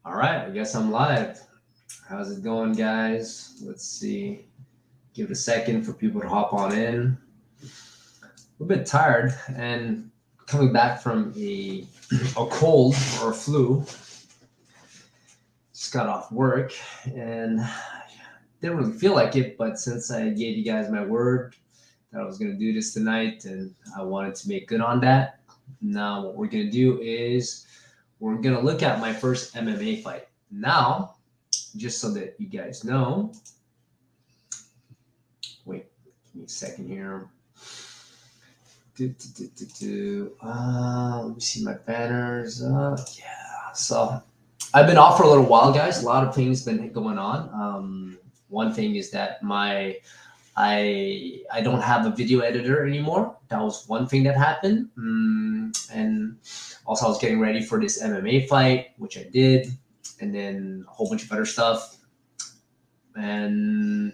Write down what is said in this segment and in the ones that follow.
All right, I guess I'm live. How's it going, guys? Let's see. Give it a second for people to hop on in. We're a bit tired and coming back from a cold or a flu. Just got off work and didn't really feel like it, but since I gave you guys my word that I was going to do this tonight and I wanted to make good on that, now what we're going to do is we're going to look at my first MMA fight. Now, just so that you guys know, wait, give me a second here. Let me see my banners. Yeah, so I've been off for a little while, guys. A lot of things been going on. One thing is that I don't have a video editor anymore. That was one thing that happened. And also I was getting ready for this MMA fight, which I did, and then a whole bunch of other stuff. And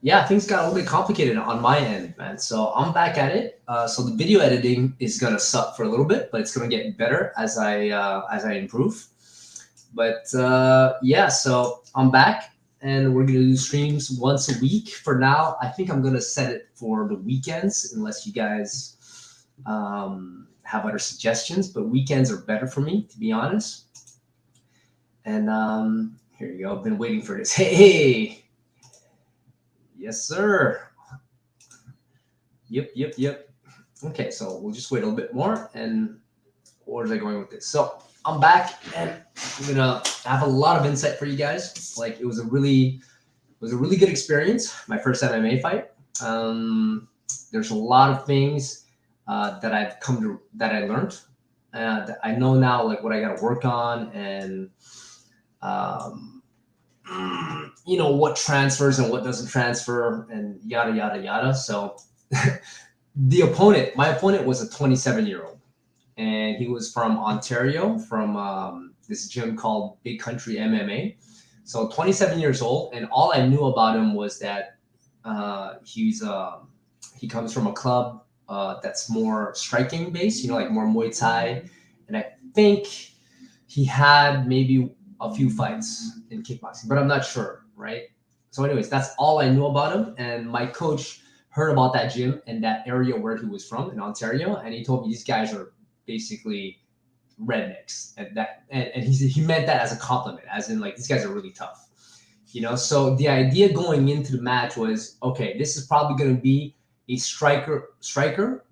yeah, things got a little bit complicated on my end, man. So I'm back at it. So the video editing is gonna suck for a little bit, but it's gonna get better as I improve. But yeah, so I'm back, and we're gonna do streams once a week for now. I think I'm gonna set it for the weekends, unless you guys have other suggestions. But weekends are better for me, to be honest. And here you go. I've been waiting for this. Hey. Yes, sir. Yep. Okay, so we'll just wait a little bit more. And where was I going with this? So I'm back, and I'm gonna have a lot of insight for you guys. Like, it was a really good experience. My first MMA fight. There's a lot of things that I learned. That I know now, like what I got to work on, and what transfers and what doesn't transfer, and yada yada yada. So my opponent was a 27-year-old, and he was from Ontario, from this gym called Big Country MMA. So 27 years old, and all I knew about him was that he comes from a club that's more striking based, like more Muay Thai, and I think he had maybe a few fights in kickboxing, but I'm not sure, right? So anyways, that's all I knew about him. And my coach heard about that gym and that area where he was from in Ontario, and he told me these guys are basically rednecks, and he meant that as a compliment, as in like these guys are really tough, So the idea going into the match was, okay, this is probably going to be a striker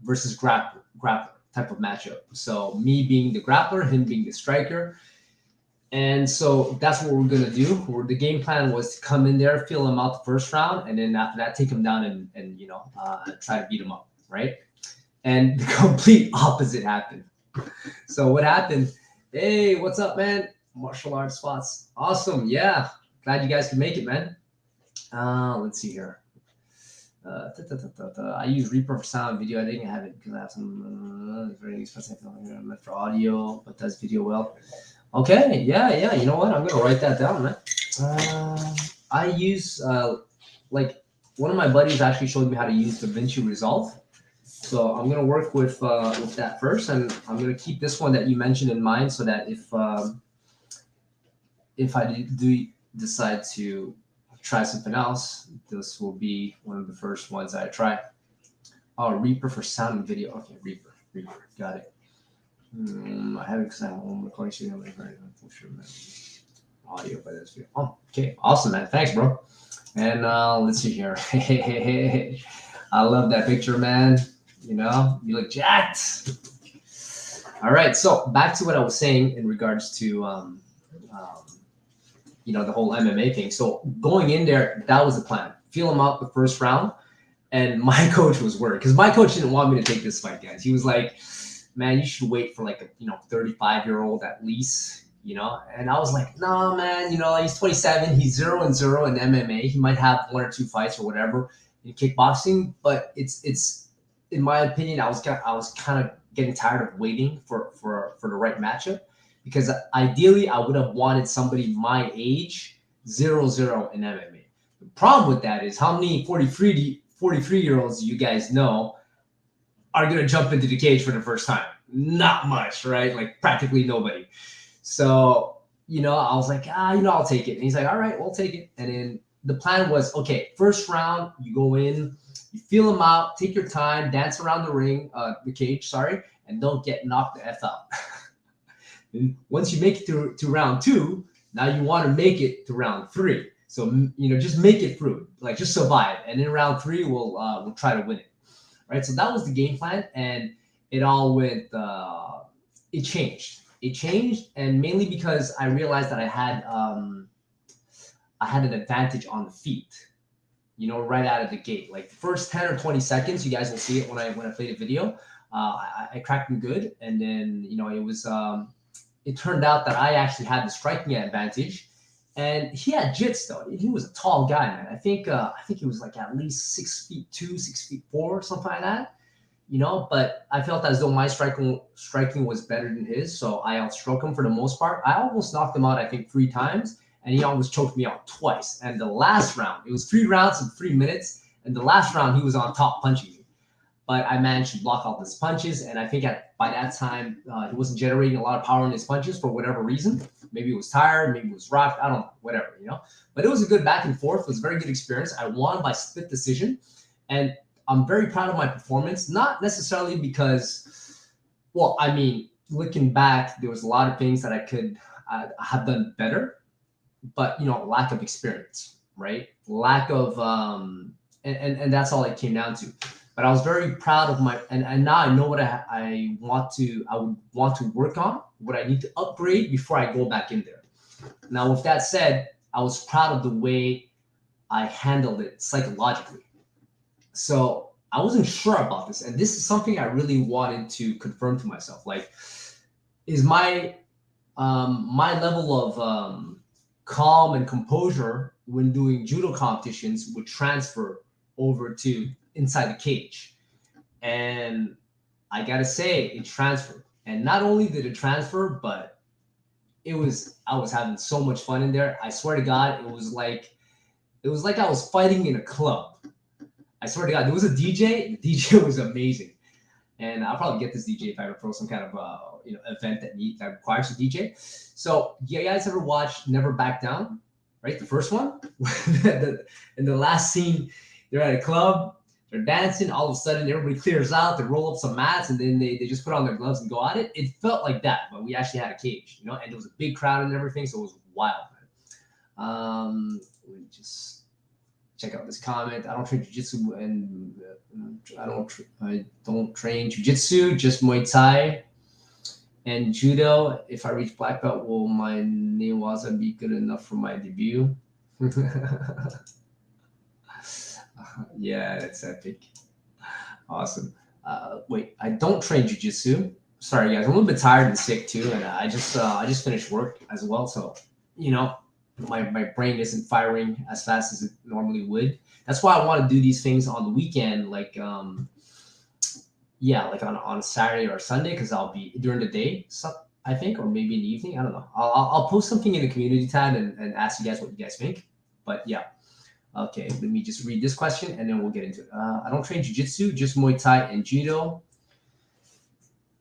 versus grappler type of matchup. So me being the grappler, him being the striker. And so that's what we're going to do. The game plan was to come in there, feel him out the first round, and then after that, take him down and try to beat him up, right? And the complete opposite happened. So what happened? Hey, what's up, man? Martial arts spots. Awesome. Yeah. Glad you guys could make it, man. Let's see here. I use Reaper for sound video editing. I have it because I have some very expensive meant for audio, but does video well. Okay, yeah. You know what? I'm gonna write that down, man. I use like one of my buddies actually showed me how to use DaVinci Resolve, so I'm gonna work with that first, and I'm gonna keep this one that you mentioned in mind, so that if I do decide to try something else, this will be one of the first ones I try. Oh, Reaper for sound and video. Okay, Reaper, got it. I have it because I have home recording studio. For sure, man. Audio by this video. Oh, okay, awesome, man. Thanks, bro. And let's see here. I love that picture, man. You look jacked. All right, so back to what I was saying in regards to the whole MMA thing. So going in there, that was the plan. Feel him out the first round, and my coach was worried because my coach didn't want me to take this fight, guys. He was like, man, you should wait for like a 35-year-old at least, And I was like, no, man, he's 27, he's 0-0 in MMA. He might have one or two fights or whatever in kickboxing, but it's in my opinion, I was kind of getting tired of waiting for the right matchup, because ideally I would have wanted somebody my age 0-0 in MMA. The problem with that is how many 43-year-olds you guys know are going to jump into the cage for the first time? Not much, right? Like practically nobody. So I was like, I'll take it. And he's like, all right, we'll take it. And then the plan was, okay, first round, you go in, you feel them out, take your time, dance around the ring, the cage, sorry, and don't get knocked the F out. And once you make it to round two, now you want to make it to round three. So, just make it through, like just survive. And in round three, we'll try to win it. Right. So that was the game plan. And it all went, it changed. It changed. And mainly because I realized that I had an advantage on the feet, right out of the gate. Like the first 10 or 20 seconds, you guys will see it when I play the video. I cracked him good. And then, it turned out that I actually had the striking advantage. And he had jits though. He was a tall guy, man. I think he was like at least 6'2", 6'4", something like that. But I felt as though my striking was better than his, so I outstruck him for the most part. I almost knocked him out, I think, 3 times, and he almost choked me out twice. And the last round, it was 3 rounds in 3 minutes, and the last round he was on top punching me. But I managed to block all his punches, and I think by that time he wasn't generating a lot of power in his punches for whatever reason. Maybe he was tired, maybe he was rocked, I don't know, whatever, But it was a good back and forth. It was a very good experience. I won by split decision, and I'm very proud of my performance. Not necessarily because, looking back, there was a lot of things that I could have done better, but lack of experience, right? Lack of and that's all it came down to. But I was very proud of and now I know what I would want to work on, what I need to upgrade before I go back in there. Now, with that said, I was proud of the way I handled it psychologically. So I wasn't sure about this. And this is something I really wanted to confirm to myself. Like, is my level of calm and composure when doing judo competitions would transfer over to inside the cage? And I gotta say, it transferred. And not only did it transfer, but I was having so much fun in there. I swear to God, it was like I was fighting in a club. I swear to God, there was a DJ. The DJ was amazing. And I'll probably get this DJ if I ever throw some kind of event that requires a DJ. So, you guys ever watched Never Back Down? Right, the first one. In the last scene, they're at a club, they're dancing. All of a sudden, everybody clears out. They roll up some mats, and then they just put on their gloves and go at it. It felt like that, but we actually had a cage, and there was a big crowd and everything, so it was wild. Let me just check out this comment. I don't train jiu-jitsu, and I don't train jiu-jitsu, just Muay Thai and judo. If I reach black belt, will my newaza be good enough for my debut? Yeah, that's epic. Awesome. Wait, I don't train jiu-jitsu. Sorry, guys. I'm a little bit tired and sick too, and I just finished work as well, so my brain isn't firing as fast as it normally would. That's why I want to do these things on the weekend, like on a Saturday or Sunday, because I'll be during the day, I think, or maybe in the evening. I don't know. I'll post something in the community tab and ask you guys what you guys think. But yeah. Okay, let me just read this question and then we'll get into it. I don't train jiu-jitsu, just Muay Thai and judo.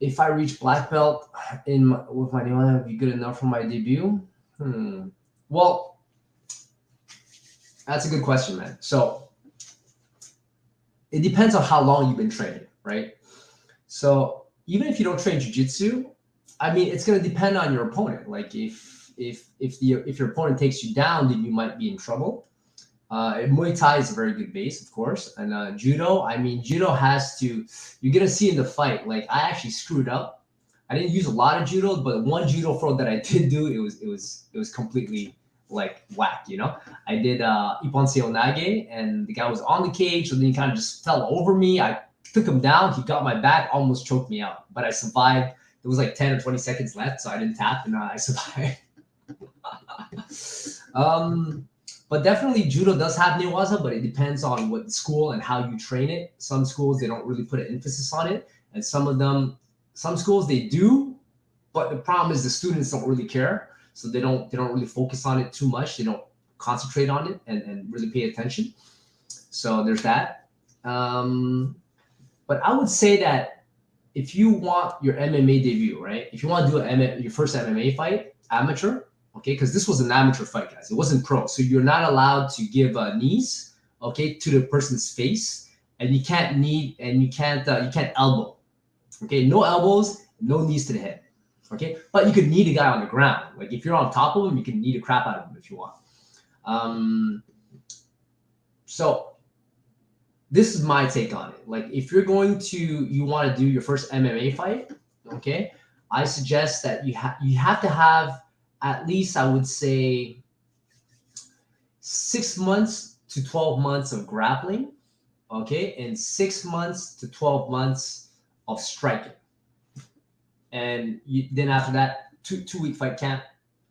If I reach black belt with my name, will be good enough for my debut? Well, that's a good question, man. So it depends on how long you've been training, right? So even if you don't train jiu-jitsu, it's going to depend on your opponent. Like if your opponent takes you down, then you might be in trouble. Muay Thai is a very good base, of course, and judo. Judo has to. You're gonna see in the fight. Like I actually screwed up. I didn't use a lot of judo, but one judo throw that I did do, it was completely like whack. I did Ippon Seo Nage, and the guy was on the cage, so then he kind of just fell over me. I took him down. He got my back, almost choked me out, but I survived. There was like 10 or 20 seconds left, so I didn't tap, and I survived. But definitely judo does have newaza, but it depends on what school and how you train it. Some schools, they don't really put an emphasis on it. And some schools they do, but the problem is the students don't really care. So they don't really focus on it too much. They don't concentrate on it and really pay attention. So there's that. But I would say that if you want your MMA debut, right? If you want to do your first MMA fight, amateur, okay? Because this was an amateur fight, guys. It wasn't pro, so you're not allowed to give knees, okay, to the person's face, and you can't you can't elbow, okay? No elbows, no knees to the head, okay? But you could knee the guy on the ground. Like if you're on top of him, you can knee the crap out of him if you want. So this is my take on it. Like if you're going to, you want to do your first MMA fight, okay, I suggest that you have to have at least, I would say, 6 months to 12 months of grappling, okay, and 6 months to 12 months of striking. And then after that, two-week fight camp,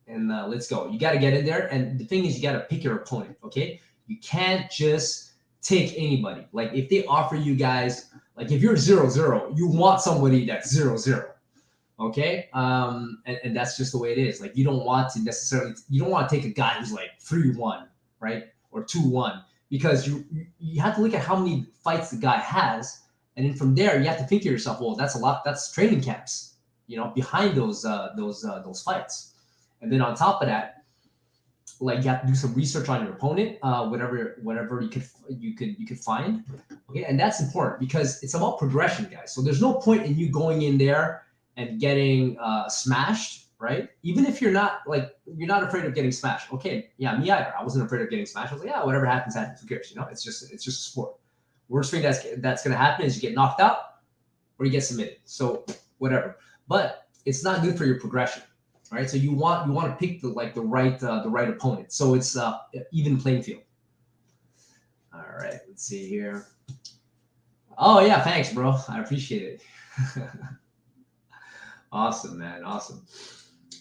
and let's go. You got to get in there. And the thing is, you got to pick your opponent, okay? You can't just take anybody. Like if they offer you guys, like if you're 0-0, you want somebody that's 0-0, okay? And that's just the way it is. Like you don't want to take a guy who's like 3-1, right? Or 2-1, because you have to look at how many fights the guy has, and then from there you have to think to yourself, well, that's a lot. That's training camps, you know, behind those fights. And then on top of that, like you have to do some research on your opponent, whatever you could find, okay? And that's important because it's about progression, guys. So there's no point in you going in there and getting smashed, right? Even if you're not afraid of getting smashed. Okay, yeah, me either. I wasn't afraid of getting smashed. I was like, yeah, whatever happens, happens. Who cares? You know, it's just a sport. Worst thing that's gonna happen is you get knocked out or you get submitted. So whatever. But it's not good for your progression. All right, so you want to pick the right opponent, so it's even playing field. All right, let's see here. Oh yeah, thanks, bro. I appreciate it. Awesome, man. Awesome.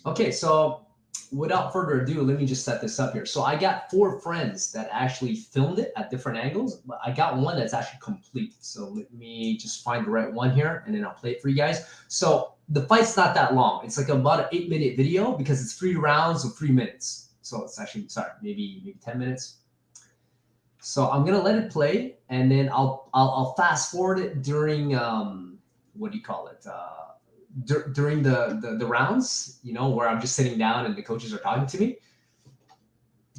Okay, so without further ado, let me just set this up here. So I got 4 friends that actually filmed it at different angles, but I got one that's actually complete. So let me just find the right one here, and then I'll play it for you guys. So the fight's not that long. It's like about an 8-minute video because it's 3 rounds of 3 minutes. So it's actually, sorry, maybe 10 minutes. So I'm gonna let it play, and then I'll fast forward it during what do you call it? During the rounds, you know, where I'm just sitting down and the coaches are talking to me.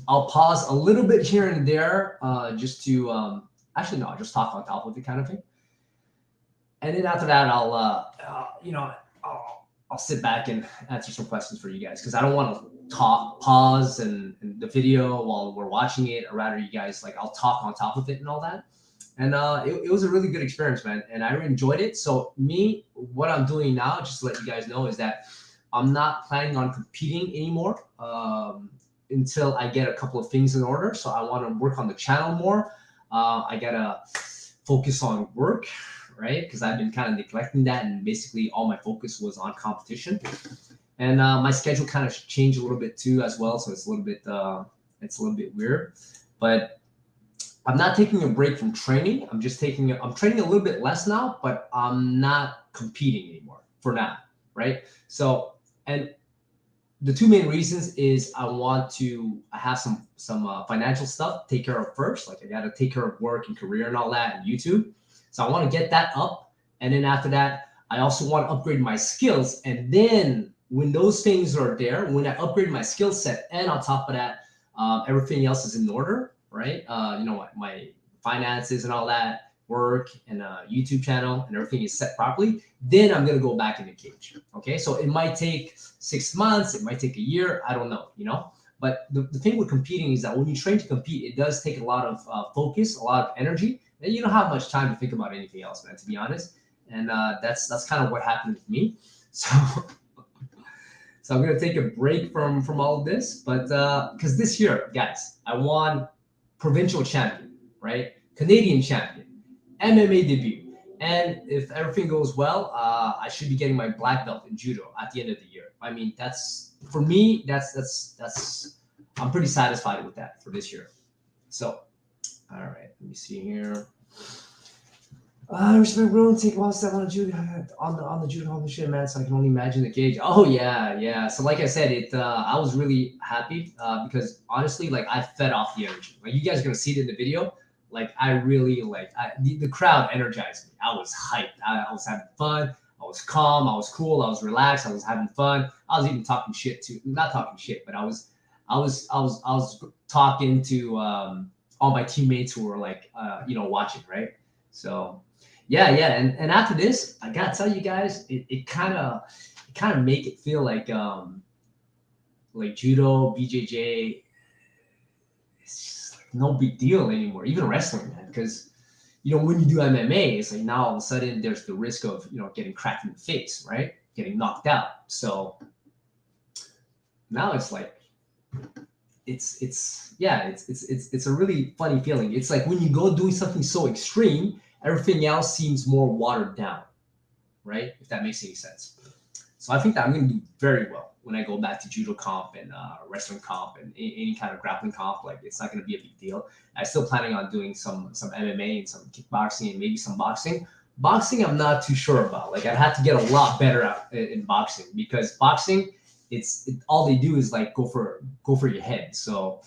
I'll pause a little bit here and there, just to actually no, I'll just talk on top of it, kind of thing. And then after that, I'll sit back and answer some questions for you guys, because I don't want to pause and the video while we're watching it, or rather you guys, like, I'll talk on top of it and all that. And it was a really good experience, man, and I really enjoyed it. So what I'm doing now, just to let you guys know, is that I'm not planning on competing anymore until I get a couple of things in order. So I want to work on the channel more. I gotta focus on work, right? Because I've been kind of neglecting that, and basically all my focus was on competition. And my schedule kind of changed a little bit too, as well. So it's a little bit weird, but I'm not taking a break from training. I'm training a little bit less now, but I'm not competing anymore for now, right? So, and the 2 main reasons is I have some financial stuff to take care of first. Like I got to take care of work and career and all that, and YouTube. So I want to get that up. And then after that, I also want to upgrade my skills. And then when those things are there, when I upgrade my skill set, and on top of that, everything else is in order, right? My finances and all that, work and YouTube channel and everything is set properly, then I'm going to go back in the cage. Okay. So it might take 6 months. It might take a year. I don't know, but the thing with competing is that when you train to compete, it does take a lot of focus, a lot of energy, and you don't have much time to think about anything else, man, to be honest. And that's kind of what happened with me. So I'm going to take a break from all of this, but because this year, guys, I won provincial champion, right? Canadian champion, MMA debut. And if everything goes well, I should be getting my black belt in judo at the end of the year. I mean, for me, that's I'm pretty satisfied with that for this year. So, all right, let me see here. Respect, bro. Take one step on the judo on the judo home shit, man. So I can only imagine the cage. Oh yeah. So like I said, I was really happy because honestly, like I fed off the energy. Like you guys are gonna see it in the video. Like I really the crowd energized me. I was hyped. I was having fun. I was calm, I was cool, I was relaxed, I was having fun. I was even talking shit too. Not talking shit, but I was talking to all my teammates who were like watching, right? So yeah. And after this, I gotta tell you guys, it kind of make it feel like judo, BJJ, it's just like no big deal anymore. Even wrestling, man, because when you do MMA, it's like now all of a sudden there's the risk of getting cracked in the face, right? Getting knocked out. So now it's like it's a really funny feeling. It's like when you go doing something so extreme, everything else seems more watered down, right? If that makes any sense. So I think that I'm going to do very well when I go back to judo comp and wrestling comp and any kind of grappling comp. Like, it's not going to be a big deal. I'm still planning on doing some MMA and some kickboxing and maybe some boxing. Boxing, I'm not too sure about. Like, I'd have to get a lot better at in boxing, because boxing, all they do is like go for your head. So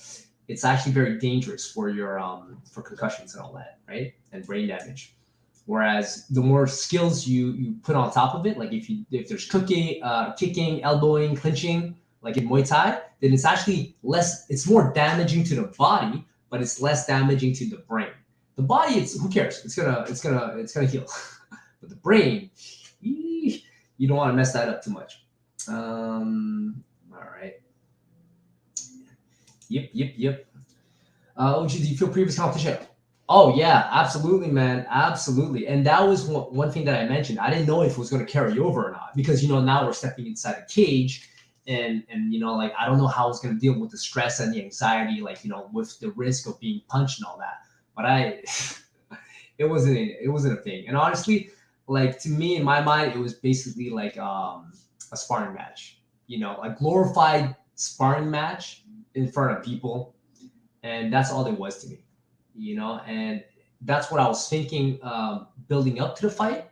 it's actually very dangerous for your for concussions and all that, right? And brain damage. Whereas the more skills you put on top of it, like if there's kicking, elbowing, clinching, like in Muay Thai, then it's actually less. It's more damaging to the body, but it's less damaging to the brain. The body, who cares? It's gonna heal. But the brain, you don't want to mess that up too much. All right. Yep. Do you feel previous competition? Oh yeah, absolutely, man, absolutely. And that was one thing that I mentioned. I didn't know if it was going to carry over or not, because now we're stepping inside a cage, and like, I don't know how I was going to deal with the stress and the anxiety, like with the risk of being punched and all that. But it wasn't a thing. And honestly, like, to me, in my mind, it was basically like a sparring match, a glorified sparring match in front of people, and that's all it was to me. And that's what I was thinking building up to the fight.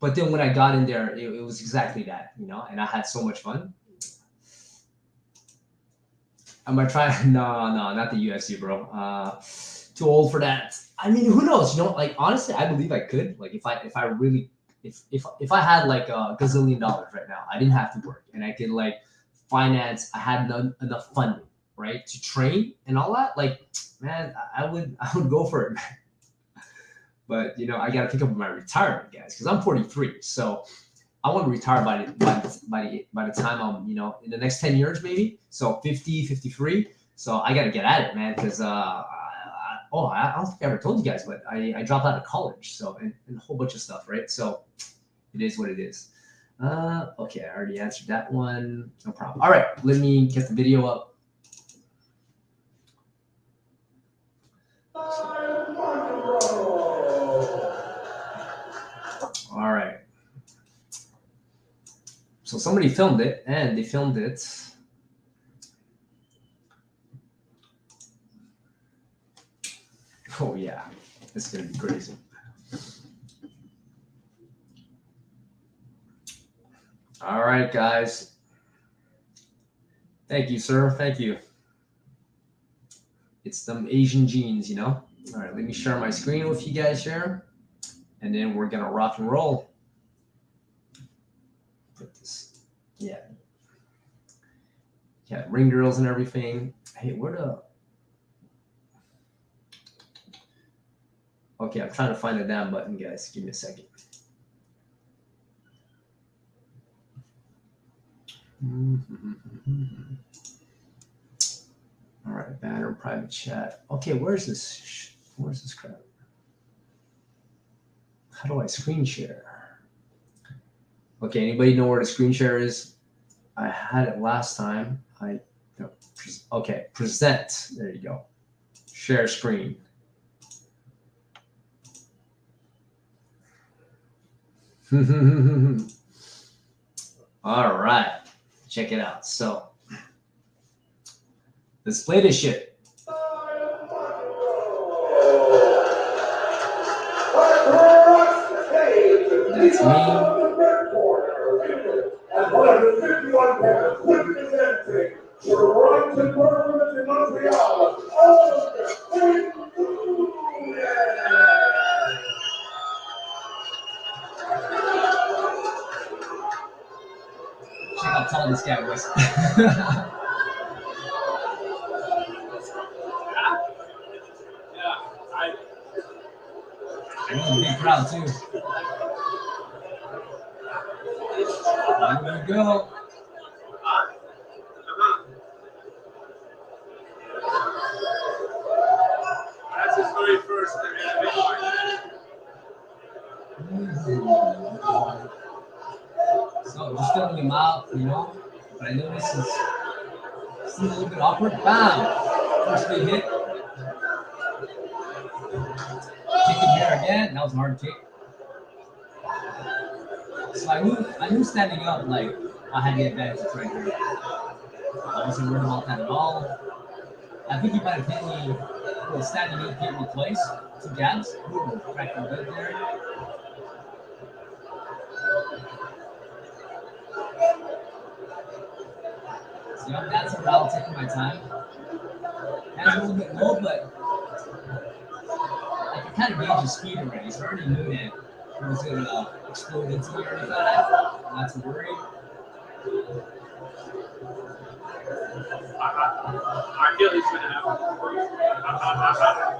But then when I got in there, it was exactly that, and I had so much fun. Am I trying? No, not the UFC, bro. Too old for that. I mean, who knows? Like, honestly, I believe I could. Like, if I had like a gazillion dollars right now, I didn't have to work, and I could like finance. I had enough funding, right, to train and all that. Like, man, I would go for it, man. But I got to think about my retirement, guys, because I'm 43. So I want to retire by the time I'm in the next 10 years, maybe. So 50, 53. So I got to get at it, man, because I don't think I ever told you guys, but I dropped out of college, so and a whole bunch of stuff, right? So it is what it is. Okay, I already answered that one. No problem. All right, let me get the video up. All right. So somebody filmed it, and they filmed it. Oh yeah, it's gonna be crazy. All right, guys. Thank you, sir. Thank you. It's them Asian genes, All right, let me share my screen with you guys here, and then we're gonna rock and roll. Put this, yeah, ring girls and everything. Hey, where the? Okay, I'm trying to find the damn button, guys. Give me a second. All right, banner, private chat. Okay, where's this crap? How do I screen share? Okay, anybody know where the screen share is? I had it last time. Okay, present. There you go. Share screen. All right, check it out. So, let's play this shit. That's me. And 151 pounds, representing Toronto Tournament in Montreal. how tall this guy was. Really big crowd too. Here we go. That's his very first So just filling him out, you know. But I know this is a little bit awkward. Bam! First big hit. Kick him here again. That was a hard kick. So I knew standing up, like I had the advantage right here. I wasn't worried about that at all. I think he might have hit me, well, standing up, hit me twice, 2 jabs. Ooh, cracked him good there. So I'm dancing around, taking my time. Hands a little bit low, but I can kind of gauge his speed already. So I already knew that he was going to explode into me or anything like that. Not too worried. I feel he's going to have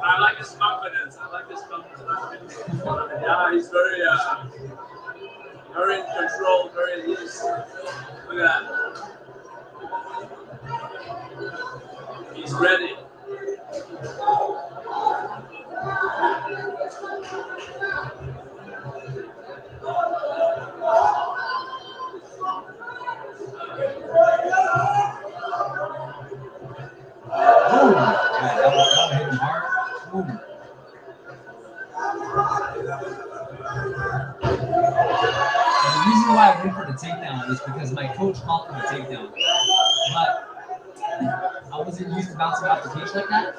I like his confidence. Yeah, he's very in control, very loose. Look at that. He's ready. The reason why I went for the takedown is because my coach called for the takedown. But I wasn't used to bouncing off the cage like that.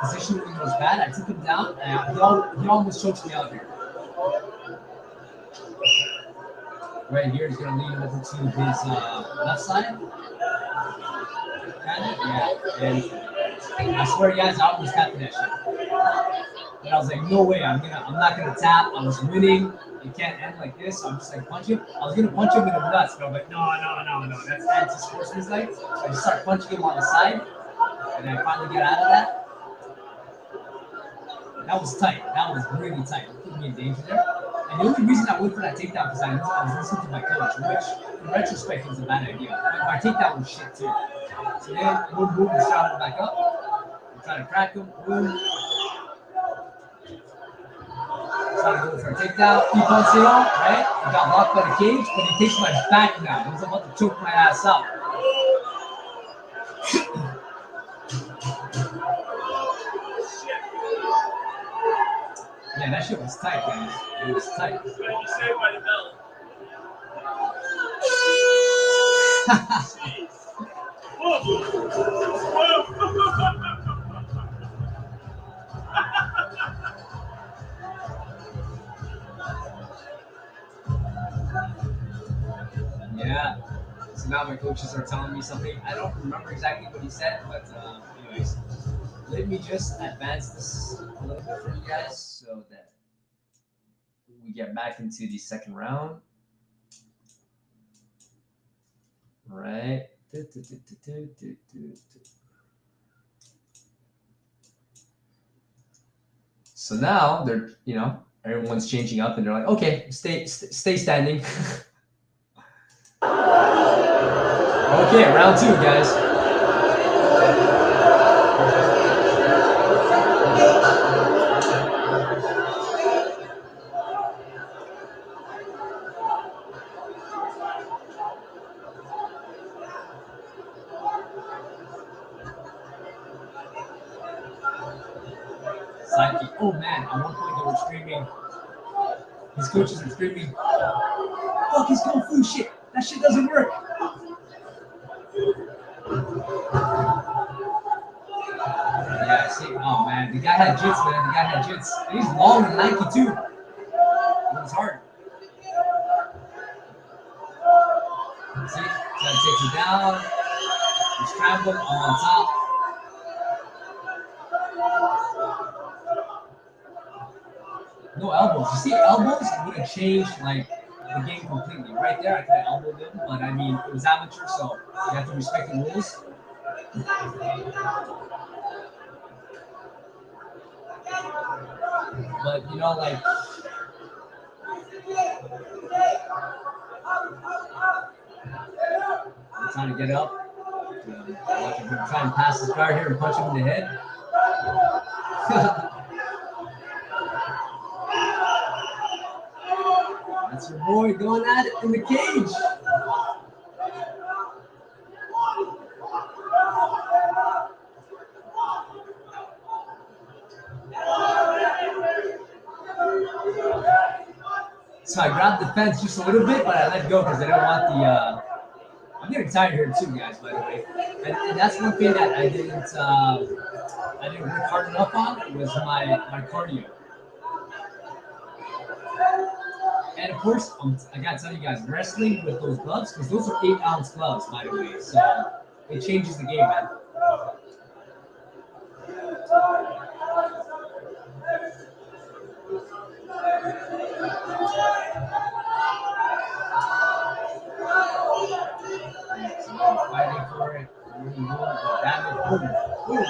Position was bad. I took him down, and he almost choked me out here. Right here, he's going to lean over to his left side. Yeah. And I swear, guys, I almost tapped that shit. And I was like, no way, I'm not gonna tap. I was winning. It can't end like this. So I'm just like punch him. I was gonna punch him in the nuts, but I'm like, no, that's anti-sportsmanlike. So I just start punching him on the side, and I finally get out of that. That was tight. That was really tight. It put me in danger there. And the only reason I went for that takedown because I was listening to my coach, which in retrospect was a bad idea. My takedown was shit too. So then, boom, we shot him back up. I'm trying to crack him. Boom. Trying to go for a takedown. Keep on saying, right? I got locked by the cage, but he takes my back now. He's about to choke my ass out. Yeah, that shit was tight, guys. It was tight. You saved by the belt. Jeez. Yeah. So now my coaches are telling me something. I don't remember exactly what he said, but anyways, let me just advance this a little bit for you guys so that we get back into the second round. Right. So now they're, everyone's changing up and they're like, okay, stay standing. Okay, round 2, guys. Psyche. Oh man, at one point they were screaming. His coaches were screaming, fuck his kung fu shit. That shit doesn't work. Yeah, see, oh man, the guy had jits, man. The guy had jits. He's long and lanky too. It was hard. See, so it takes you down. You scramble on top. No elbows. You see, elbows would have changed like the game completely. Right there, I could have elbowed him, but I mean, it was amateur, so you have to respect the rules. But you know, like, I'm trying to get up. Watching him try and pass his guard here and punch him in the head. That's your boy going at it in the cage. So I grabbed the fence just a little bit, but I let go because I didn't want the. I'm getting tired here too, guys. By the way, and that's one thing that I didn't work hard enough on was my cardio. And of course, I gotta tell you guys, wrestling with those gloves, because those are 8-ounce gloves, by the way. So it changes the game, man. Fighting for it. Boom, boom.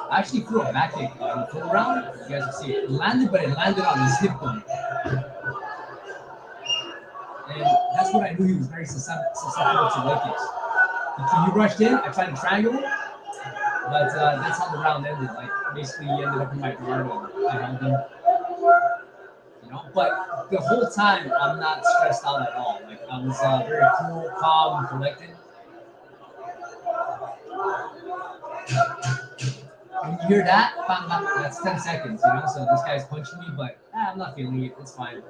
I actually threw a back kick in the full round. You guys can see it. It landed, but it landed on his hip bone. And that's when I knew he was very susceptible to leg kicks. He rushed in, I tried to triangle him, but that's how the round ended. Like, basically, he ended up in my guard and I held him. You know, but the whole time, I'm not stressed out at all. Like, I was very cool, calm, and collected. When you hear that, bang, bang, that's 10 seconds, you know? So this guy's punching me, but I'm not feeling it. It's fine.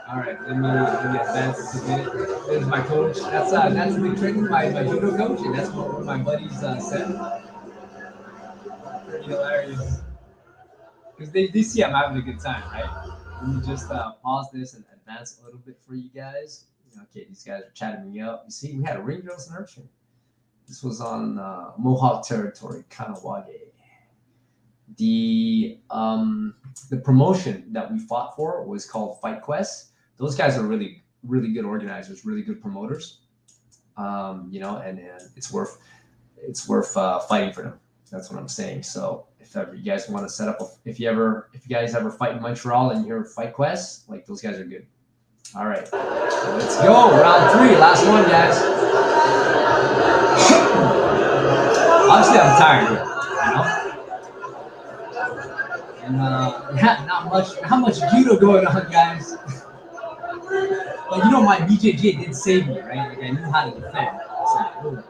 All right, let me advance this a bit. There's my coach. That's the trick, my judo coach, and that's what one of my buddies said. Pretty hilarious. Because they see I'm having a good time, right? Let me just pause this and advance a little bit for you guys. Okay, these guys are chatting me up. You see, we had a ring girls nurture. This was on Mohawk territory, Kanawage. The promotion that we fought for was called Fight Quest. Those guys are really, really good organizers, really good promoters. You know, and it's worth fighting for them. That's what I'm saying. So if ever you guys want to set up, if you guys ever fight in Montreal and you hear Fight Quest, like, those guys are good. All right, let's go. Round 3, last one, guys. Obviously, I'm tired here, you know. And not much judo going on, guys. But you know, my BJJ did save me, right? Like, I knew how to defend. So,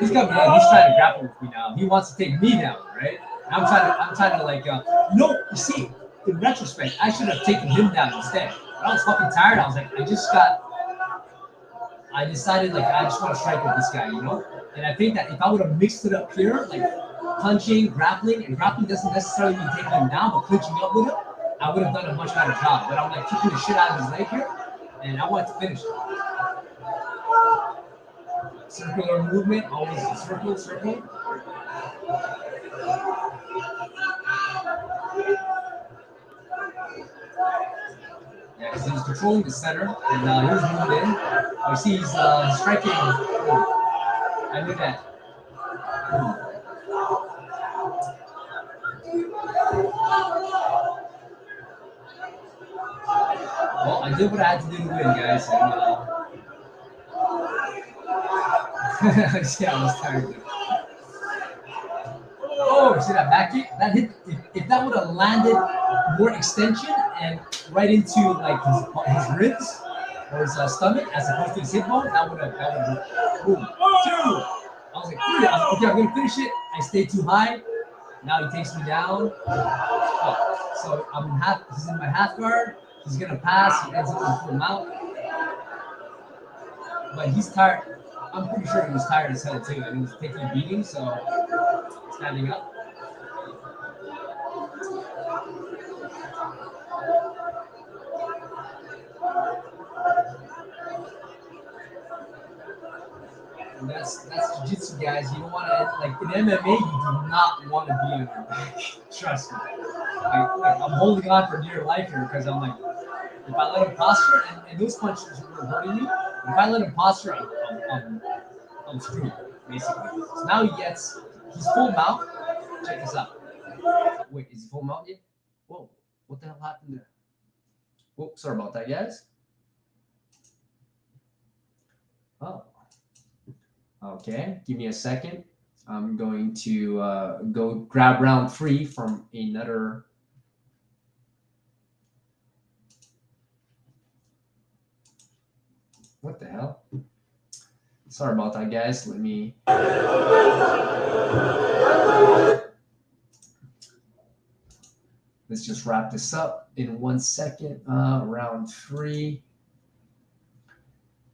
he's got me down. He's trying to grapple with me now. He wants to take me down, right? And I'm trying to like, you see, in retrospect, I should have taken him down instead. But I was fucking tired. I was like, I decided, like, I just want to strike with this guy, you know? And I think that if I would have mixed it up here, like punching, grappling, and grappling doesn't necessarily mean taking him down, but clinching up with him, I would have done a much better job. But I'm like kicking the shit out of his leg here, and I wanted to finish it. Circular movement, always circle. Yeah, because he was controlling the center, and he was moved in. You see, he's striking. I knew that. Well, I did what I had to do to win, guys. And see, I was tired. Oh, see that back kick? That hit. If that would have landed more extension and right into like his ribs or his stomach as opposed to his hip bone, that would have boom. 2. I was like, 3. I was like, okay, I'm gonna finish it. I stayed too high. Now he takes me down. Oh, so he's in my half guard. He's gonna pass. He ends up in full mount. But he's tired. I'm pretty sure he was tired as hell too, and he was taking a beating, so standing up. That's jiu-jitsu, guys. You don't want to, like, in MMA, you do not want to be on your back. Trust me. Like, I'm holding on for dear life here because I'm like, if I let him posture, and those punches were hurting me, if I let him posture, I'm screwed, basically. So now he's full mount. Check this out. Wait, is he full mount yet? Whoa, what the hell happened there? Whoa, sorry about that, guys. Oh, okay. Give me a second. I'm going to go grab round 3 from another. What the hell? Sorry about that, guys. Let me. Let's just wrap this up in 1 second. Round 3.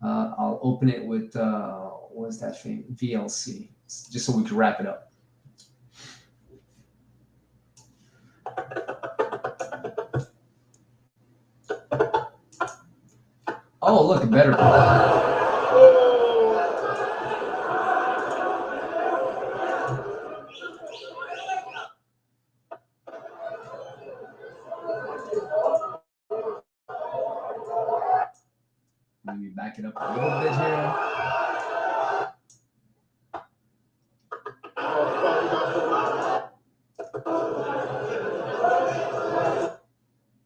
I'll open it with what is that thing? VLC, just so we can wrap it up. Oh, look, a better. Let me back it up a little bit here.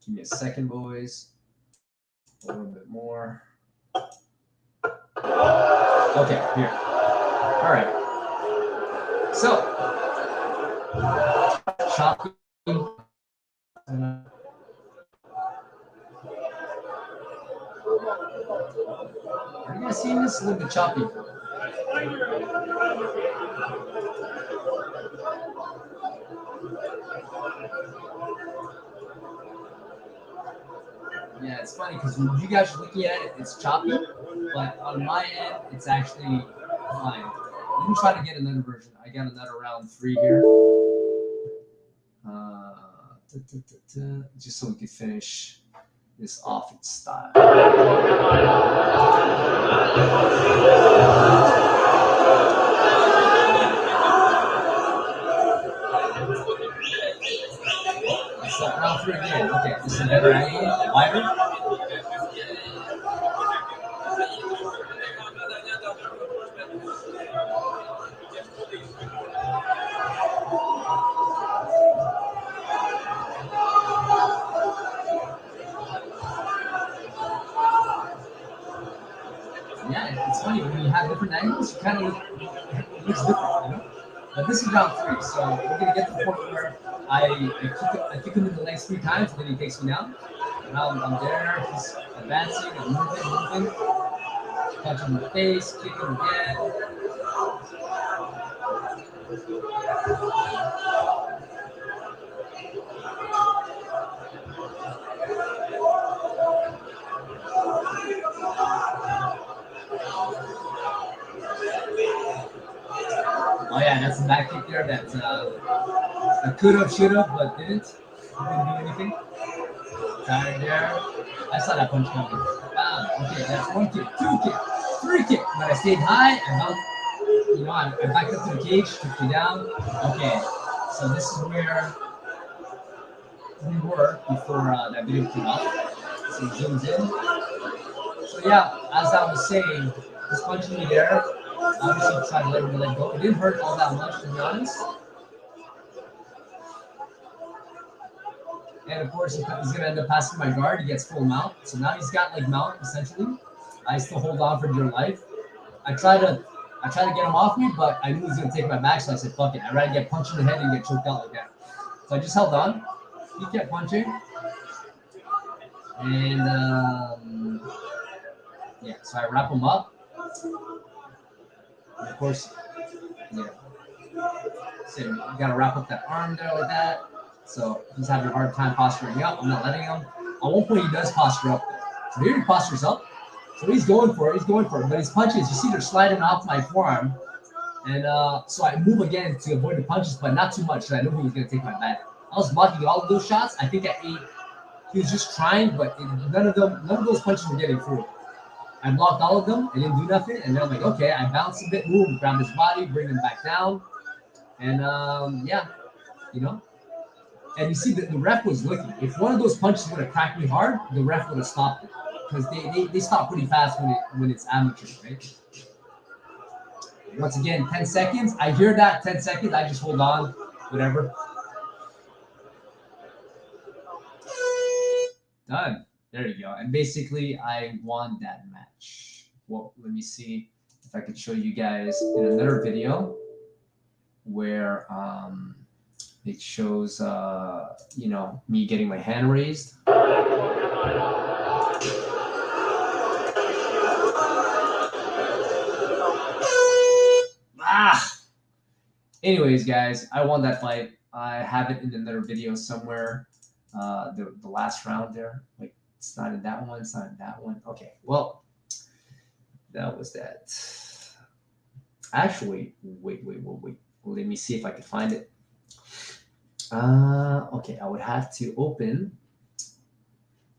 Give me a second, boys. A little bit more. Okay, here. All right. So, chopping. Are you guys seeing this? A little bit choppy. Yeah, it's funny because when you guys are looking at it, it's choppy, but on my end, it's actually fine. Let me try to get another version. I got another round 3 here. Just so we can finish this off in style. So round 3 again. Okay, this is another angle, wider. Yeah, it's funny when you have different angles, you kind of it looks different, you know. But this is round 3, so we're gonna get to the point where I kick him in the legs 3 times, and then he takes me down. Now I'm there, he's advancing, I'm moving, punch him in the face, kick him again. Oh yeah, that's a back kick there that I could have, should have, but didn't. Didn't do anything. Tired there. I saw that punch coming. Okay, that's 1 kick, 2 kick, 3 kick. But I stayed high. I backed up to the cage, took me down. Okay, so this is where we were before that video came out. So he zooms in. So yeah, as I was saying, he's punching me there. Obviously, trying to let me let go. It didn't hurt all that much, to be honest. And of course, he's going to end up passing my guard. He gets full mount. So now he's got like mount, essentially. I still hold on for dear life. I try to get him off me, but I knew he was going to take my back, so I said, fuck it. I'd rather get punched in the head and get choked out like that. So I just held on. He kept punching. And, yeah, so I wrap him up. And of course, yeah. So you got to wrap up that arm there like that. So he's having a hard time posturing up. I'm not letting him. At one point, he does posture up there. So here he postures up. So he's going for it. But his punches, you see, they're sliding off my forearm. And so I move again to avoid the punches, but not too much. So I knew he was going to take my back. I was blocking all of those shots. I think at 8, he was just trying, but none of those punches were getting through. I blocked all of them. I didn't do nothing. And then I'm like, okay, I bounced a bit, move, grab his body, bring him back down. And yeah, you know. And you see that the ref was looking. If one of those punches would have cracked me hard, the ref would have stopped it. Because they stop pretty fast when it's amateur, right? Once again, 10 seconds. I hear that 10 seconds. I just hold on, whatever. Done. There you go. And basically, I won that match. Well, let me see if I could show you guys in another video where it shows, you know, me getting my hand raised. Anyways, guys, I won that fight. I have it in another video somewhere. The last round there. Like, it's not in that one. It's not in that one. Okay, well, that was that. Actually, wait. Let me see if I can find it. Okay, I would have to open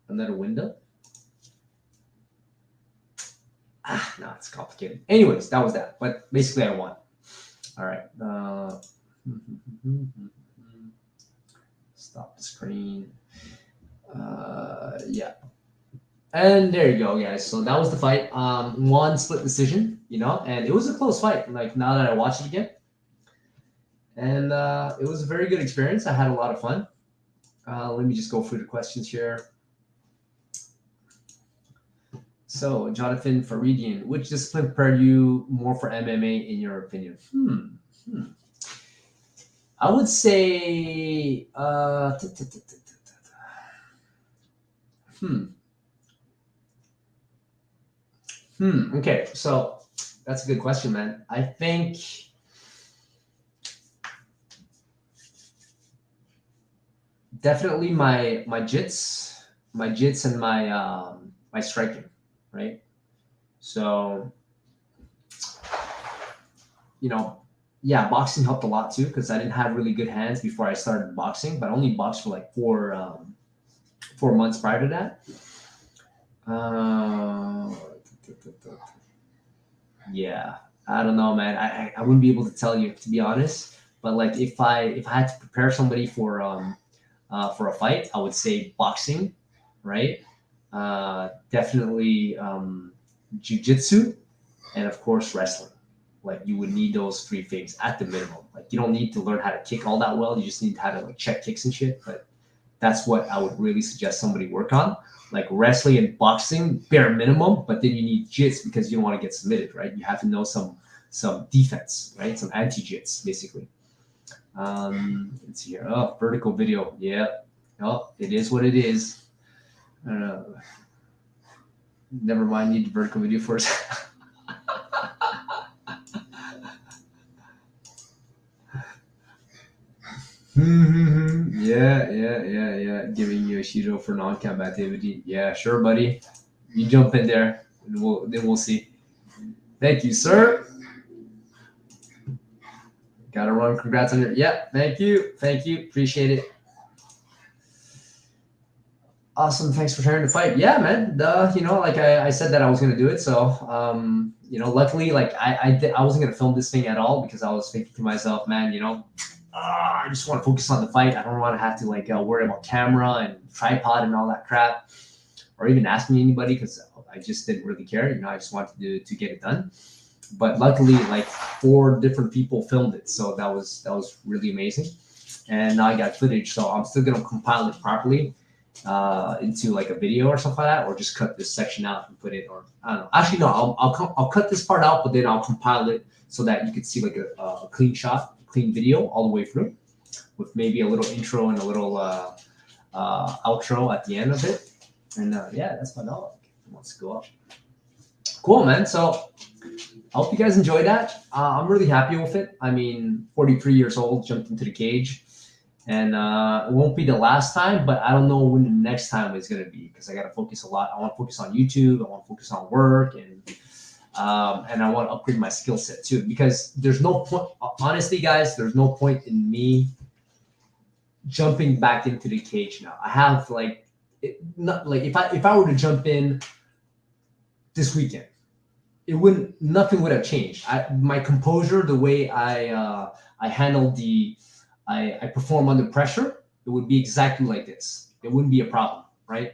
another window. No, it's complicated. Anyways, that was that. But basically, I won. All right. Stop the screen. Yeah. And there you go, guys. So that was the fight. One split decision, you know, and it was a close fight. Like, now that I watch it again. And it was a very good experience. I had a lot of fun. Let me just go through the questions here. So, Jonathan Faridian, which discipline prepared you more for MMA in your opinion? I would say okay, so that's a good question, man. I think definitely my jits and my striking, right? So, you know, yeah, boxing helped a lot too because I didn't have really good hands before I started boxing, but I only boxed for like 4 months prior to that. Yeah, I don't know, man. I wouldn't be able to tell you, to be honest. But like, if I had to prepare somebody for a fight, I would say boxing, right? Definitely jiu-jitsu, and of course wrestling. Like, you would need those 3 things at the minimum. Like, you don't need to learn how to kick all that well. You just need how to like check kicks and shit. But that's what I would really suggest somebody work on. Like, wrestling and boxing, bare minimum. But then you need jits because you don't want to get submitted, right? You have to know some defense, right? Some anti-jits, basically. Let's see here. Oh, vertical video. Yeah. Oh, it is what it is. Never mind. Need the vertical video first. Yeah. Giving you a Shido for non-combativity. Yeah, sure, buddy. You jump in there, and we'll see. Thank you, sir. Gotta run. Congrats on your. Yeah, thank you. Appreciate it. Awesome. Thanks for sharing the fight. Yeah, man. You know, like I said that I was gonna do it. So, you know, luckily, like I wasn't gonna film this thing at all because I was thinking to myself, man, you know, I just want to focus on the fight. I don't want to have to like worry about camera and tripod and all that crap, or even asking anybody because I just didn't really care. You know, I just wanted to get it done. But luckily, like 4 different people filmed it, so that was really amazing. And now I got footage, so I'm still gonna compile it properly into like a video or something like that, or just cut this section out and put it, or I don't know. Actually, no, I'll cut this part out, but then I'll compile it so that you can see like a clean shot. Clean video all the way through with maybe a little intro and a little outro at the end of it. And yeah, that's my dog. He wants to go up. Cool, man. So I hope you guys enjoyed that. I'm really happy with it. I mean, 43 years old, jumped into the cage, and it won't be the last time, but I don't know when the next time is going to be because I got to focus a lot. I want to focus on YouTube. I want to focus on work, and I want to upgrade my skill set too, because there's no point, honestly, guys, there's no point in me jumping back into the cage now. I have like, not like if I were to jump in this weekend, nothing would have changed. My composure, the way I handled I perform under pressure, it would be exactly like this. It wouldn't be a problem, right?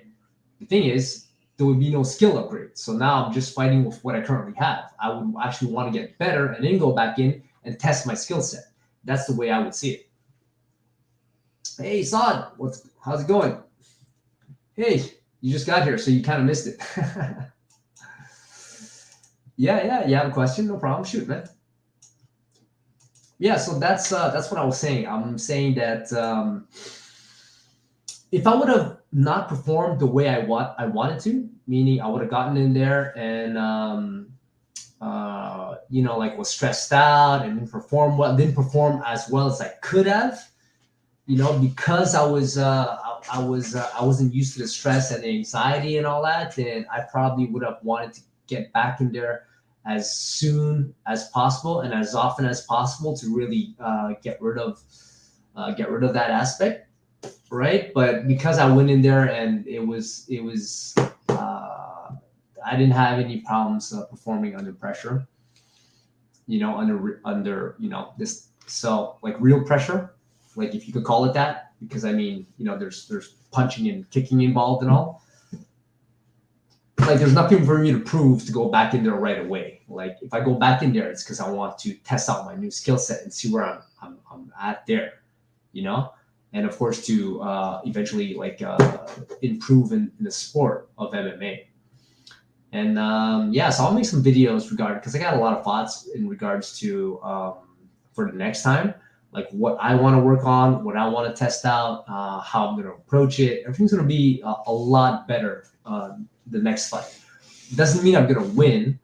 The thing is, there would be no skill upgrade. So now I'm just fighting with what I currently have. I would actually want to get better and then go back in and test my skill set. That's the way I would see it. Hey, Saad, how's it going? Hey, you just got here, so you kind of missed it. Yeah, you have a question? No problem. Shoot, man. Yeah, so that's what I was saying. I'm saying that if I would have not performed the way I wanted to, meaning I would have gotten in there and like was stressed out and didn't perform as well as I could have, because I wasn't used to the stress and the anxiety and all that, then I probably would have wanted to get back in there as soon as possible and as often as possible to really get rid of that aspect, right? But because I went in there and it was I didn't have any problems performing under pressure, under this, so like real pressure, like if you could call it that, because I mean, there's punching and kicking involved and all. Like there's nothing for me to prove to go back in there right away. Like if I go back in there, it's because I want to test out my new skill set and see where I'm at there, and of course to eventually improve in the sport of MMA. And so I'll make some videos because I got a lot of thoughts in regards to for the next time, like what I want to work on, what I want to test out, how I'm going to approach it. Everything's going to be a lot better the next fight. It doesn't mean I'm going to win.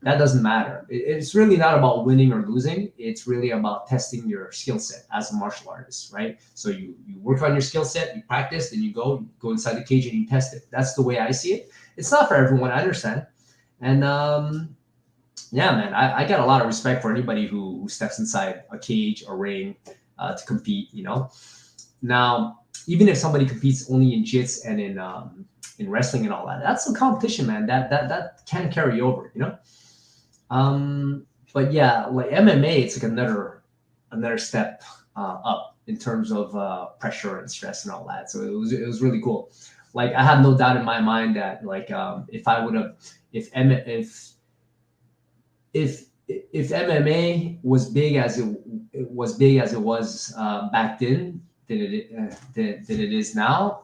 That doesn't matter. It's really not about winning or losing. It's really about testing your skill set as a martial artist, right? So you work on your skill set, you practice, then you go inside the cage and you test it. That's the way I see it. It's not for everyone, I understand. And yeah, man, I got a lot of respect for anybody who steps inside a cage or ring to compete, Now, even if somebody competes only in jits and in wrestling and all that, that's a competition, man. That can carry over, But yeah, like MMA, it's like another step up in terms of pressure and stress and all that. So it was really cool. Like I have no doubt in my mind that if MMA was big as it was back then than it is now.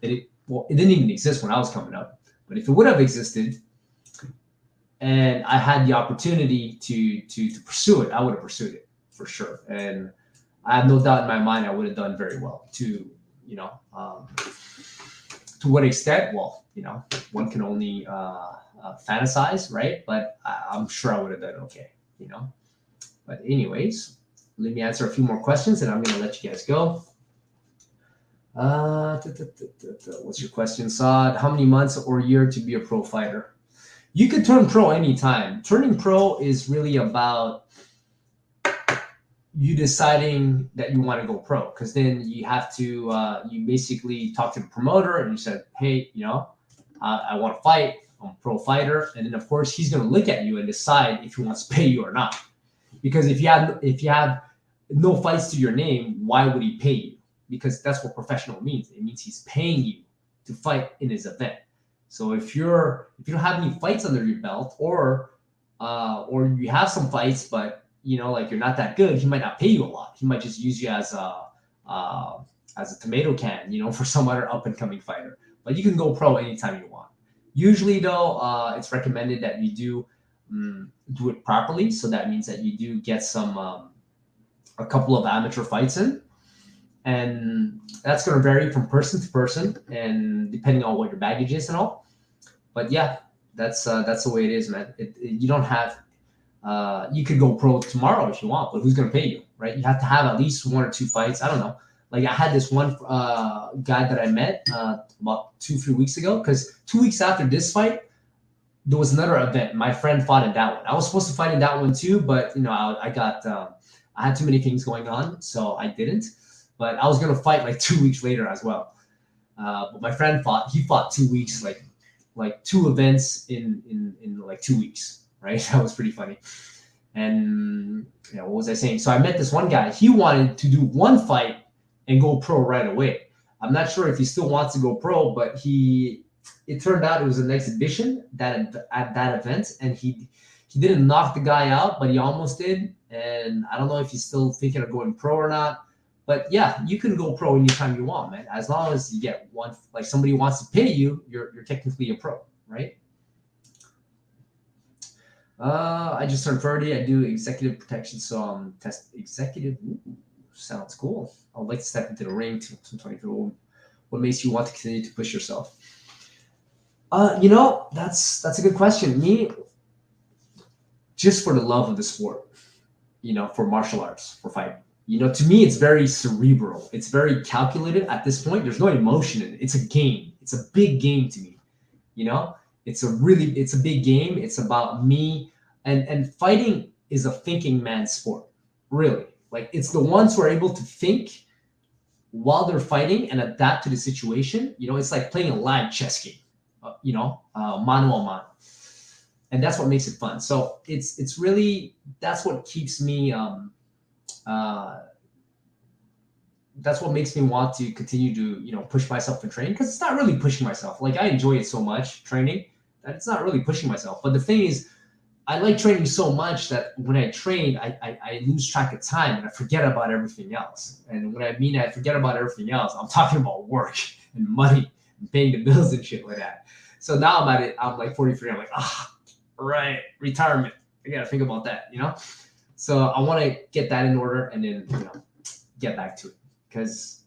It didn't even exist when I was coming up. But if it would have existed, and I had the opportunity to pursue it, I would have pursued it for sure. And I have no doubt in my mind I would have done very well. To what extent? Well, one can only fantasize, right? But I'm sure I would have done okay, But anyways, let me answer a few more questions, and I'm going to let you guys go. What's your question, Saad? How many months or year to be a pro fighter? You could turn pro anytime. Turning pro is really about you deciding that you want to go pro, because then you have to you basically talk to the promoter and you said, hey, I want to fight. I'm a pro fighter, and then of course he's going to look at you and decide if he wants to pay you or not. Because if you have no fights to your name, why would he pay you? Because that's what professional means. It means he's paying you to fight in his event. So if you don't have any fights under your belt, or you have some fights, but like you're not that good, he might not pay you a lot. He might just use you as a tomato can, for some other up and coming fighter. But you can go pro anytime you want. Usually though, it's recommended that you do it properly. So that means that you do get a couple of amateur fights in. And that's going to vary from person to person and depending on what your baggage is and all. But yeah, that's the way it is, man. You don't have, you could go pro tomorrow if you want, but who's going to pay you, right? You have to have at least 1 or 2 fights. I don't know. Like I had this one guy that I met about 2-3 weeks ago, because 2 weeks after this fight, there was another event. My friend fought in that one. I was supposed to fight in that one too, but I had too many things going on, so I didn't. But I was going to fight like 2 weeks later as well. But my friend fought 2 weeks, like like 2 events in like 2 weeks, right? That was pretty funny. And what was I saying? So I met this one guy. He wanted to do 1 fight and go pro right away. I'm not sure if he still wants to go pro, but it turned out it was an exhibition at that event, and he didn't knock the guy out, but he almost did. And I don't know if he's still thinking of going pro or not. But yeah, you can go pro anytime you want, man. As long as you get one, like somebody wants to pay you, you're technically a pro, right? I just turned 30. I do executive protection, so test executive. Ooh, sounds cool. I'd like to step into the ring to 22. What makes you want to continue to push yourself? That's a good question. Me, just for the love of the sport, for martial arts, for fighting. To me, it's very cerebral. It's very calculated at this point. There's no emotion in it. It's a game. It's a big game to me. It's a big game. It's about me, and fighting is a thinking man's sport. Really, like it's the ones who are able to think while they're fighting and adapt to the situation. It's like playing a live chess game. Mano a mano, and that's what makes it fun. So it's really that's what keeps me. That's what makes me want to continue to push myself and train, because it's not really pushing myself. Like I enjoy it so much training that it's not really pushing myself. But the thing is, I like training so much that when I train, I lose track of time and I forget about everything else. And when I mean I forget about everything else, I'm talking about work and money and paying the bills and shit like that. So now I'm like 43. I'm like, right, retirement. I gotta think about that, So I want to get that in order and then get back to it. Because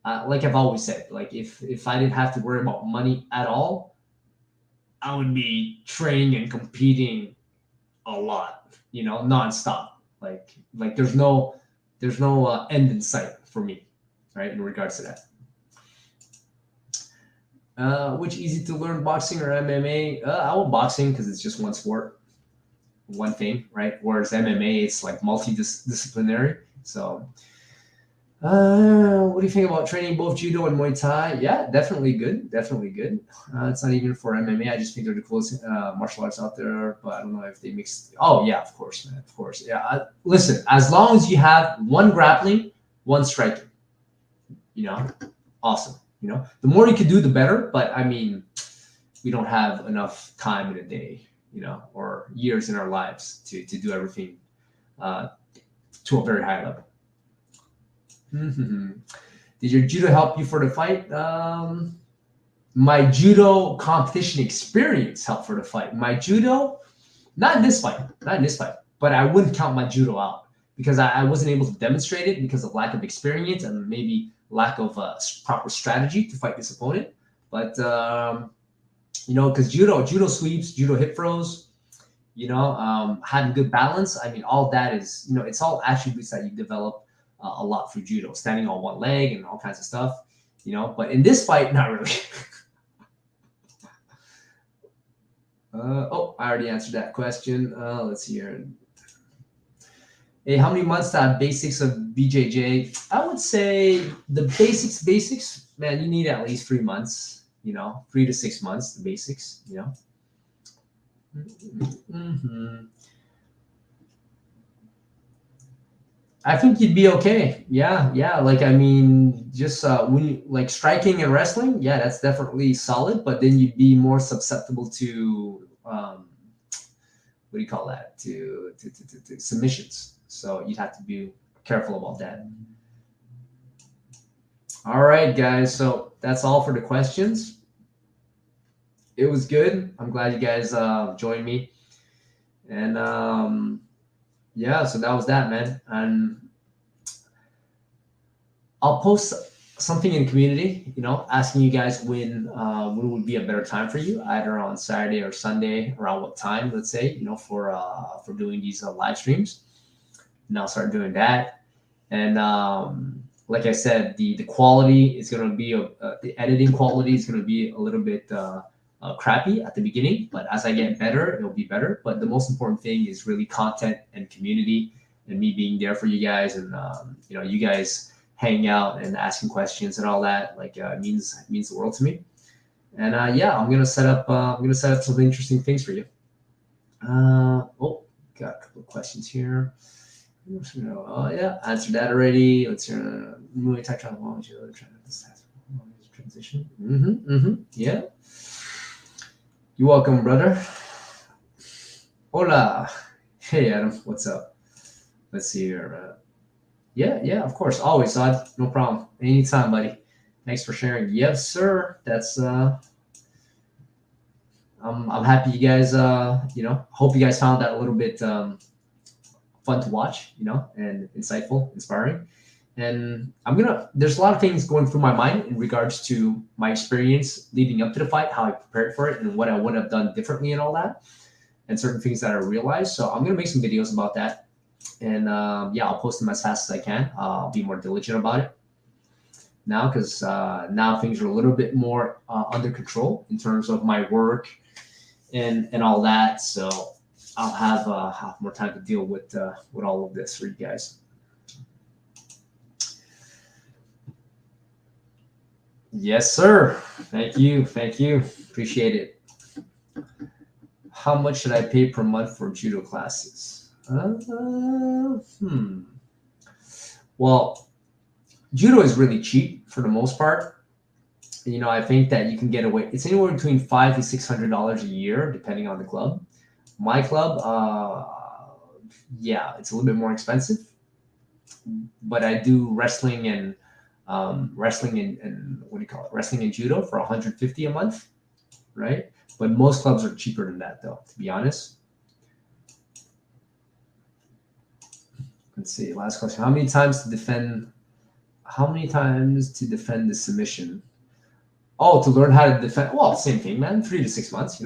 like I've always said, like if I didn't have to worry about money at all, I would be training and competing a lot, nonstop. Like there's no end in sight for me, right? In regards to that. Which easy to learn, boxing or MMA? I want boxing because it's just one sport, one thing, right? Whereas MMA, it's like multidisciplinary. So what do you think about training both judo and Muay Thai? Yeah, definitely good. It's not even for MMA. I just think they're the coolest martial arts out there, but I don't know if they mix. Oh yeah, of course, man. Of course. Yeah. Listen, as long as you have one grappling, one striking, awesome. The more you can do, the better. But I mean, we don't have enough time in a day, or years in our lives to do everything to a very high level. Mm-hmm. Did your judo help you for the fight? My judo competition experience helped for the fight. My judo, not in this fight, but I wouldn't count my judo out because I wasn't able to demonstrate it because of lack of experience and maybe lack of proper strategy to fight this opponent. But because judo sweeps, judo hip throws, having good balance. I mean, all that is, it's all attributes that you develop a lot through judo, standing on one leg and all kinds of stuff, but in this fight, not really. I already answered that question. Let's see here. Hey, how many months to have basics of BJJ? I would say the basics, man, you need at least 3 months, 3 to 6 months, the basics, Mm-hmm. I think you'd be okay. Yeah. Like, I mean, just when like striking and wrestling, yeah, that's definitely solid. But then you'd be more susceptible to what do you call that? To submissions. So you'd have to be careful about that. All right, guys. So that's all for the questions. It was good. I'm glad you guys joined me. And yeah, so that was that, man. And I'll post something in the community, asking you guys when would be a better time for you, either on Saturday or Sunday, around what time, let's say, for doing these live streams. And I'll start doing that. And like I said, the quality is going to be the editing quality is going to be a little bit crappy at the beginning, but as I get better, it'll be better. But the most important thing is really content and community, and me being there for you guys, and you guys hanging out and asking questions and all that. Like means the world to me. And yeah, I'm gonna set up some interesting things for you. Oh, got a couple of questions here. Oh yeah, answered that already. Let's hear Muay Thai travel transition. Yeah. You're welcome, brother. Hola. Hey, Adam. What's up? Let's see here. Yeah, of course. Always, Odd. No problem. Anytime, buddy. Thanks for sharing. Yes, sir. That's I'm happy you guys hope you guys found that a little bit fun to watch, and insightful, inspiring. And there's a lot of things going through my mind in regards to my experience leading up to the fight, how I prepared for it, and what I would have done differently and all that, and certain things that I realized. So I'm going to make some videos about that. And yeah, I'll post them as fast as I can. I'll be more diligent about it now because now things are a little bit more under control in terms of my work and all that. So I'll have more time to deal with all of this for you guys. Yes, sir. Thank you. Appreciate it. How much should I pay per month for judo classes? Well, judo is really cheap for the most part. I think that you can get away. It's anywhere between $500 to $600 a year, depending on the club. My club, yeah, it's a little bit more expensive, but I do wrestling and wrestling and what do you call it? Wrestling and judo for $150 a month, right? But most clubs are cheaper than that, though. To be honest. Let's see. Last question. How many times to defend the submission? Oh, to learn how to defend. Well, same thing, man. 3 to 6 months,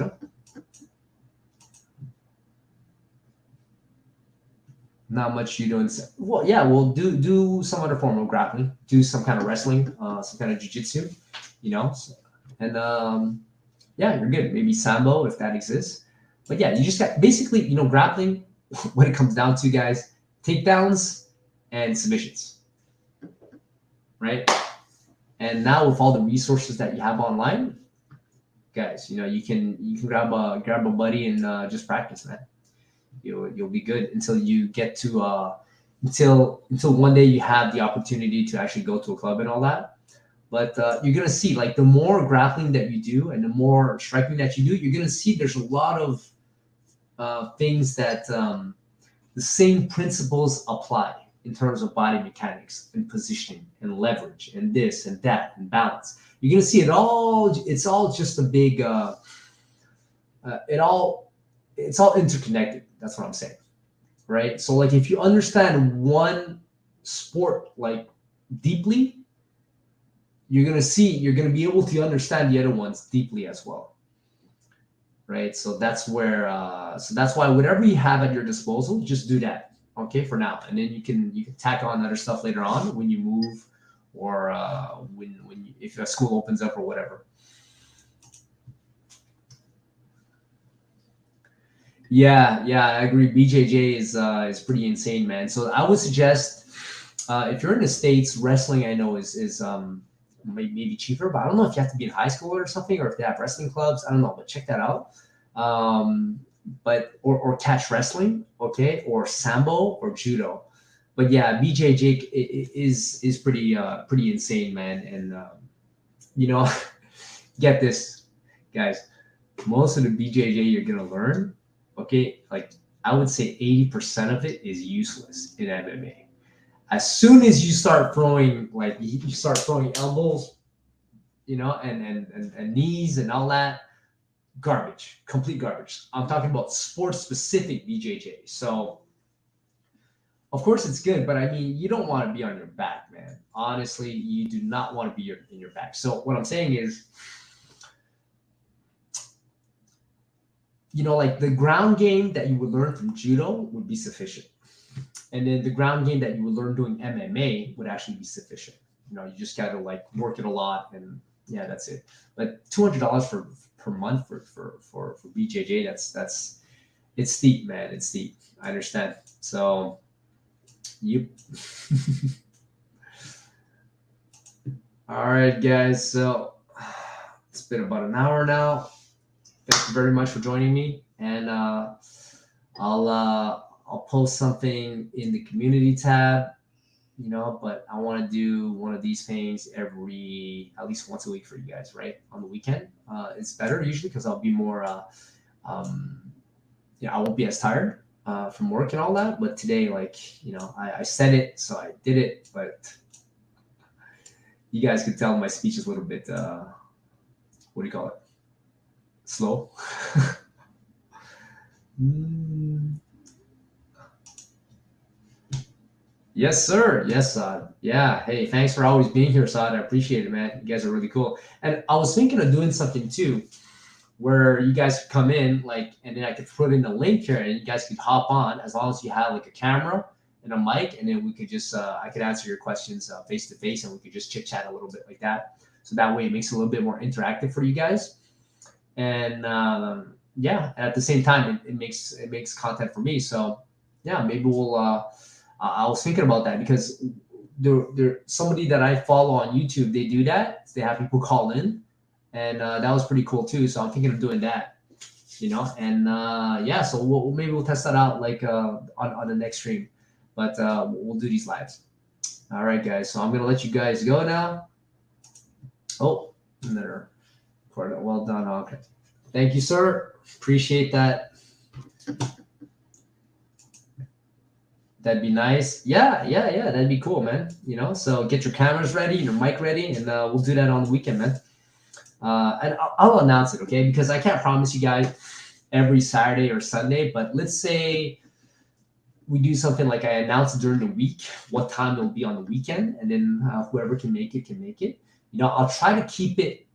Not much you doing. Well, yeah, we'll do some other form of grappling, do some kind of wrestling, some kind of jiu-jitsu, and yeah, you're good. Maybe sambo if that exists. But yeah, you just got basically, grappling. What it comes down to, guys, takedowns and submissions, right? And now with all the resources that you have online, guys, you can grab a buddy and just practice, man. You'll be good until you get to until one day you have the opportunity to actually go to a club and all that. But you're gonna see, like, the more grappling that you do and the more striking that you do, you're gonna see there's a lot of things that the same principles apply in terms of body mechanics and positioning and leverage and this and that and balance. You're gonna see it all. It's all just a big. It's all interconnected. That's what I'm saying, right? So, like, if you understand one sport like deeply, you're gonna be able to understand the other ones deeply as well, right? So that's why whatever you have at your disposal, just do that, okay, for now, and then you can tack on other stuff later on when you move, or if a school opens up or whatever. Yeah, I agree. BJJ is pretty insane, man. So I would suggest if you're in the States, wrestling I know is maybe cheaper, but I don't know if you have to be in high school or something, or if they have wrestling clubs. I don't know, but check that out. But or catch wrestling, okay, or sambo or judo. But yeah, BJJ is pretty insane, man. And get this, guys. Most of the BJJ you're gonna learn, okay, like, I would say 80% of it is useless in MMA. As soon as you start throwing, like, you start throwing elbows, and knees and all that, garbage, complete garbage. I'm talking about sports specific BJJ. So of course it's good, but I mean, you don't want to be on your back, man. Honestly, you do not want to be in your back. So what I'm saying is, like, the ground game that you would learn from judo would be sufficient. And then the ground game that you would learn doing MMA would actually be sufficient. You just got to, like, work it a lot, and yeah, that's it. But $200 per month for BJJ, that's it's steep, man. It's steep. I understand. So, yep. All right, guys. So It's been about an hour now. Thank you very much for joining me, and I'll post something in the community tab, but I want to do one of these things at least once a week for you guys, right? On the weekend, it's better usually because I'll be more, I won't be as tired from work and all that. But today, I said it, so I did it. But you guys could tell my speech is a little bit, what do you call it? Slow. Yes, sir. Yes, Saad. Yeah. Hey, thanks for always being here, Saad. I appreciate it, man. You guys are really cool. And I was thinking of doing something too, where you guys could come in, and then I could put in a link here, and you guys could hop on as long as you have like a camera and a mic, and then we could just, I could answer your questions face to face, and we could just chit chat a little bit like that. So that way, it makes it a little bit more interactive for you guys. And at the same time, it makes content for me. So yeah, maybe we'll. I was thinking about that because there somebody that I follow on YouTube, they do that. They have people call in, and that was pretty cool too. So I'm thinking of doing that, And so maybe we'll test that out on the next stream, but we'll do these lives. All right, guys. So I'm gonna let you guys go now. Oh, another part. Well done. Okay. Thank you, sir. Appreciate that. That'd be nice. Yeah. That'd be cool, man. So get your cameras ready, your mic ready, and we'll do that on the weekend, man. And I'll announce it, okay? Because I can't promise you guys every Saturday or Sunday, but let's say we do something like I announce during the week what time it'll be on the weekend, and then whoever can make it can make it. I'll try to keep it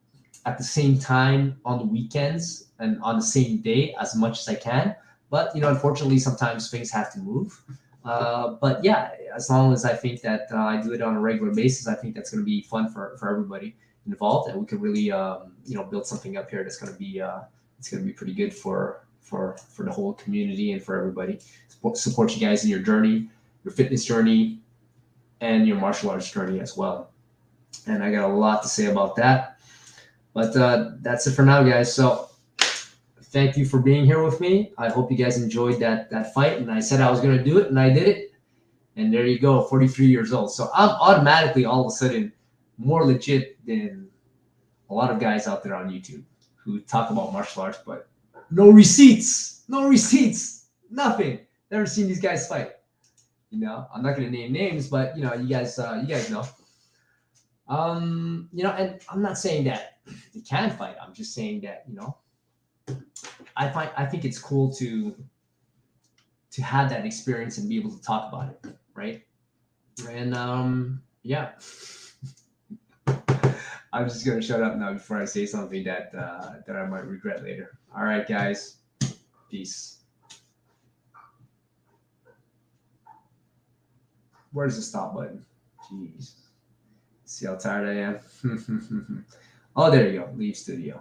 at the same time on the weekends and on the same day as much as I can. But unfortunately, sometimes things have to move. But yeah, as long as I think that I do it on a regular basis, I think that's going to be fun for everybody involved, and we can really build something up here that's going to be it's going to be pretty good for the whole community and for everybody. Support you guys in your journey, your fitness journey, and your martial arts journey as well. And I got a lot to say about that, but that's it for now, guys. So thank you for being here with me. I hope you guys enjoyed that fight. And I said I was going to do it, and I did it. And there you go, 43 years old. So I'm automatically all of a sudden more legit than a lot of guys out there on YouTube who talk about martial arts, but no receipts, nothing. Never seen these guys fight. I'm not going to name names, but you guys know. And I'm not saying that they can fight. I'm just saying that I think it's cool to have that experience and be able to talk about it, right? And yeah, I'm just gonna shut up now before I say something that I might regret later. All right, guys, peace. Where's the stop button? Jeez, see how tired I am. Oh, there you go. Leave studio.